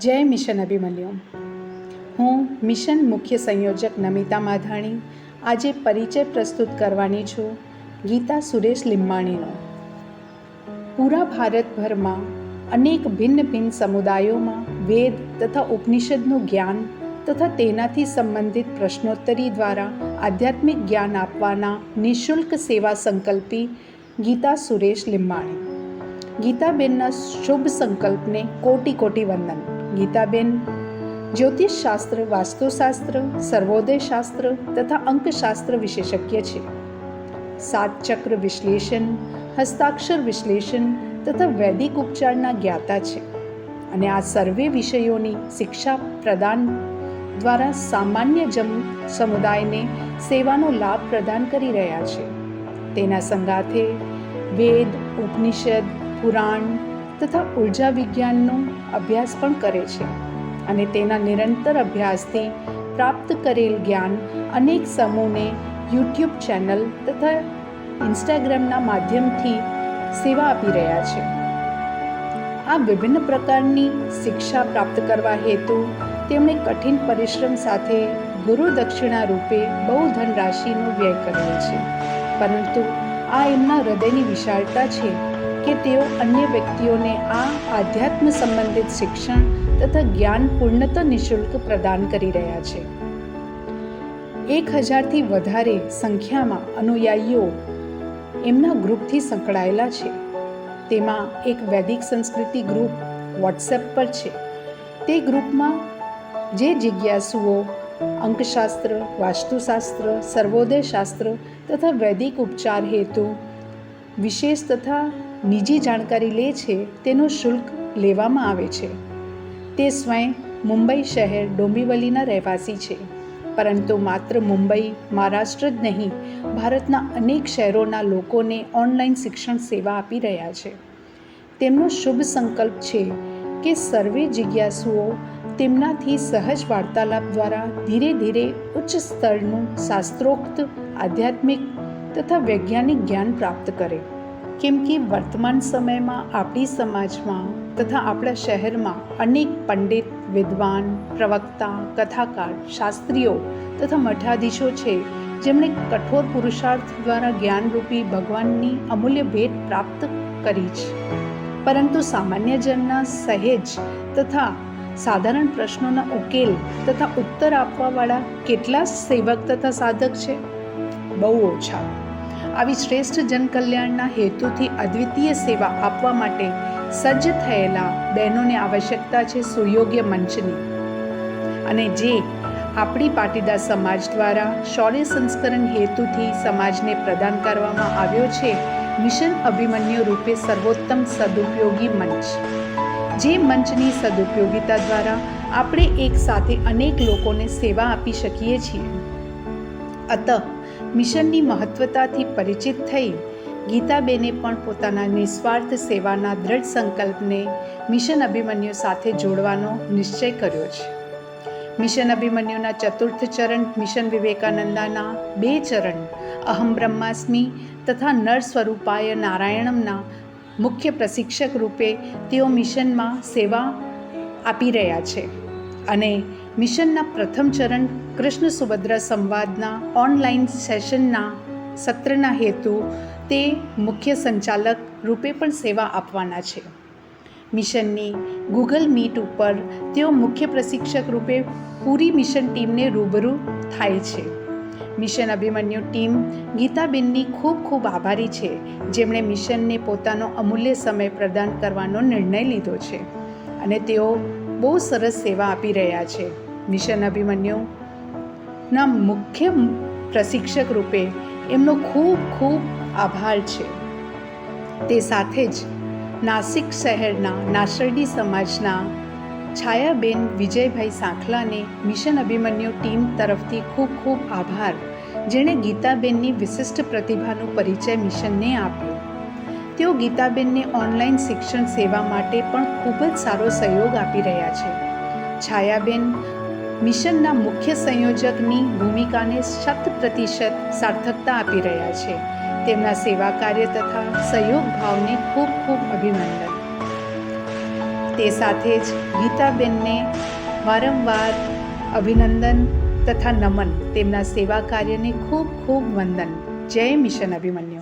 જય મિશન અભિમન્યુ. હું મિશન મુખ્ય સંયોજક નમિતા માધાણી આજે પરિચય પ્રસ્તુત કરવાની છું ગીતા સુરેશ લીંબાણીનો. પૂરા ભારતભરમાં અનેક ભિન્ન ભિન્ન સમુદાયોમાં વેદ તથા ઉપનિષદનું જ્ઞાન તથા તેનાથી સંબંધિત પ્રશ્નોત્તરી દ્વારા આધ્યાત્મિક જ્ઞાન આપવાના નિઃશુલ્ક સેવા સંકલ્પી ગીતા સુરેશ લીંબાણી. ગીતાબેનના શુભ સંકલ્પને કોટી કોટી વંદન. ગીતાબેન જ્યોતિષશાસ્ત્ર, વાસ્તુશાસ્ત્ર, સર્વોદય શાસ્ત્ર તથા અંકશાસ્ત્ર વિશેષજ્ઞ છે. સાત ચક્ર વિશ્લેષણ, હસ્તાક્ષર વિશ્લેષણ તથા વૈદિક ઉપચારના જ્ઞાતા છે અને આ સર્વે વિષયોની શિક્ષા પ્રદાન દ્વારા સામાન્ય સમુદાયને સેવાનો લાભ પ્રદાન કરી રહ્યા છે. તેના સંગાથે વેદ, ઉપનિષદ, પુરાણ તથા ઉર્જા વિજ્ઞાનનો અભ્યાસ પણ કરે છે અને તેના નિરંતર અભ્યાસથી પ્રાપ્ત કરેલ જ્ઞાન અનેક સમૂહને યુટ્યુબ ચેનલ તથા ઇન્સ્ટાગ્રામના માધ્યમથી સેવા આપી રહ્યા છે. આ વિભિન્ન પ્રકારની શિક્ષા પ્રાપ્ત કરવા હેતુ તેમણે કઠિન પરિશ્રમ સાથે ગુરુ દક્ષિણા રૂપે બહુ ધનરાશિનો વ્યય કરેલ છે, પરંતુ આ એમના હૃદયની વિશાળતા છે કે તેઓ અન્ય વ્યક્તિઓને આ આધ્યાત્મ સંબંધિત શિક્ષણ તથા જ્ઞાન પૂર્ણતઃ નિઃશુલ્ક પ્રદાન કરી રહ્યા છે. 1000થી વધારે સંખ્યામાં અનુયાયીઓ એમના ગ્રુપથી સંકળાયેલા છે. તેમાં એક વૈદિક સંસ્કૃતિ ગ્રુપ વોટ્સએપ પર છે. તે ગ્રુપમાં જે જિજ્ઞાસુઓ અંકશાસ્ત્ર, વાસ્તુશાસ્ત્ર, સર્વોદય શાસ્ત્ર તથા વૈદિક ઉપચાર હેતુ વિશેષ તથા નિજી જાણકારી લે છે તેનું શુલ્ક લેવામાં આવે છે. તે સ્વયં મુંબઈ શહેર ડોંબિવલીના રહેવાસી છે, પરંતુ માત્ર મુંબઈ, મહારાષ્ટ્ર જ નહીં, ભારતના અનેક શહેરોના લોકોને ઓનલાઈન શિક્ષણ સેવા આપી રહ્યા છે. તેમનો શુભ સંકલ્પ છે કે સર્વે જિજ્ઞાસુઓ તેમનાથી સહજ વાર્તાલાપ દ્વારા ધીરે ધીરે ઉચ્ચ સ્તરનું શાસ્ત્રોક્ત આધ્યાત્મિક તથા વૈજ્ઞાનિક જ્ઞાન પ્રાપ્ત કરે. કેમ કે વર્તમાન સમયમાં આપણી સમાજમાં તથા આપણા શહેરમાં અનેક પંડિત, વિદ્વાન, પ્રવક્તા, કથાકાર, શાસ્ત્રીઓ તથા મઠાધીશો છે જેમણે કઠોર પુરુષાર્થ દ્વારા જ્ઞાનરૂપી ભગવાનની અમૂલ્ય ભેટ પ્રાપ્ત કરી છે, પરંતુ સામાન્ય જનના સહેજ તથા સાધારણ પ્રશ્નોના ઉકેલ તથા ઉત્તર આપવાવાળા કેટલા સેવક તથા સાધક છે? બહુ ઓછા. આવી શ્રેષ્ઠ જનકલ્યાણના હેતુથી અદ્વિતીય સેવા આપવા માટે સજ્જ થયેલા બહેનોને આવશ્યકતા છે સુયોગ્ય મંચની, અને જે આપણી પાટીદાર સમાજ દ્વારા શૌર્ય સંસ્કરણ હેતુથી સમાજને પ્રદાન કરવામાં આવ્યો છે મિશન અભિમન્યુ રૂપે સર્વોત્તમ સદુપયોગી મંચ. જે મંચની સદુપયોગિતા દ્વારા આપણે એક સાથે અનેક લોકોને સેવા આપી શકીએ છીએ. અતઃ મિશનની મહત્વતાથી પરિચિત થઈ ગીતાબેને પણ પોતાના નિસ્વાર્થ સેવાના દ્રઢ સંકલ્પને મિશન અભિમન્યુ સાથે જોડવાનો નિશ્ચય કર્યો છે. મિશન અભિમન્યુના ચતુર્થ ચરણ મિશન વિવેકાનંદાના 2 ચરણ અહમ બ્રહ્માસ્મિ તથા નર સ્વરૂપાય નારાયણમના મુખ્ય પ્રશિક્ષક રૂપે તેઓ મિશનમાં સેવા આપી રહ્યા છે અને મિશનના પ્રથમ ચરણ કૃષ્ણ સુભદ્રા સંવાદના ઓનલાઈન સેશનના સત્રના હેતુ તે મુખ્ય સંચાલક રૂપે પણ સેવા આપવાના છે. મિશનની ગૂગલ મીટ ઉપર તેઓ મુખ્ય પ્રશિક્ષક રૂપે પૂરી મિશન ટીમને રૂબરૂ થાય છે. મિશન અભિમન્યુ ટીમ ગીતાબેનની ખૂબ ખૂબ આભારી છે, જેમણે મિશનને પોતાનો અમૂલ્ય સમય પ્રદાન કરવાનો નિર્ણય લીધો છે અને તેઓ બહુ સરસ સેવા આપી રહ્યા છે. મિશન અભિમન્યુના મુખ્ય પ્રશિક્ષક રૂપે એમનો ખૂબ ખૂબ આભાર છે. તે સાથે જ નાસિક શહેરના નાસરડી સમાજના છાયાબેન વિજયભાઈ સાંખલાને મિશન અભિમન્યુ ટીમ તરફથી ખૂબ ખૂબ આભાર, જેણે ગીતાબેનની વિશિષ્ટ પ્રતિભાનો પરિચય મિશનને આપ્યો. તેઓ ગીતાબેનને ઓનલાઈન શિક્ષણ સેવા માટે પણ ખૂબ જ સારો સહયોગ આપી રહ્યા છે. છાયાબેન મિશનના મુખ્ય સંયોજકની ભૂમિકાને 100% સાર્થકતા આપી રહ્યા છે. તેમના સેવા કાર્ય તથા સહયોગ ભાવને ખૂબ ખૂબ અભિનંદન. તે સાથે જ ગીતાબેનને વારંવાર અભિનંદન તથા નમન. તેમના સેવા કાર્યને ખૂબ ખૂબ વંદન. જય મિશન અભિમન્યુ.